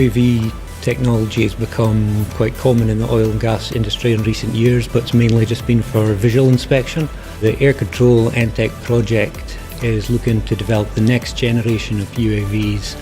UAV technology has become quite common in the oil and gas industry in recent years, but it's mainly just been for visual inspection. The Air Control Entech project is looking to develop the next generation of UAVs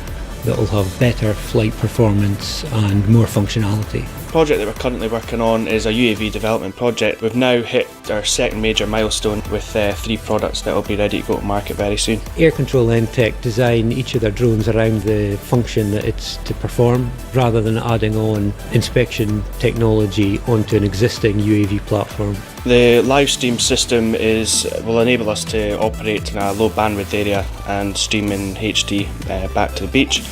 that will have better flight performance and more functionality. The project that we're currently working on is a UAV development project. We've now hit our second major milestone with 3 products that will be ready to go to market very soon. Air Control Entech design each of their drones around the function that it's to perform, rather than adding on inspection technology onto an existing UAV platform. The live stream system will enable us to operate in a low bandwidth area and stream in HD back to the beach.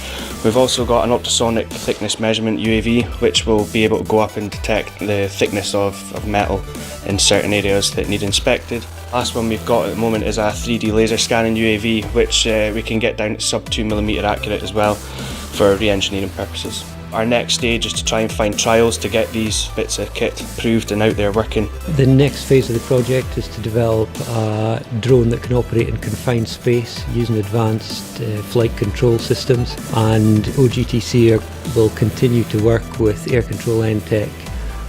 We've also got an ultrasonic thickness measurement UAV, which will be able to go up and detect the thickness of metal in certain areas that need inspected. Last one we've got at the moment is a 3D laser scanning UAV, which we can get down to sub 2mm accurate as well for re-engineering purposes. Our next stage is to try and find trials to get these bits of kit proved and out there working. The next phase of the project is to develop a drone that can operate in confined space using advanced flight control systems, and OGTC will continue to work with Air Control Entech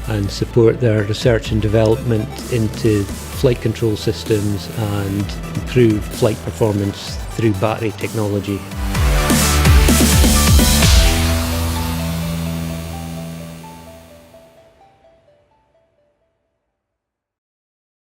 and support their research and development into flight control systems and improve flight performance through battery technology.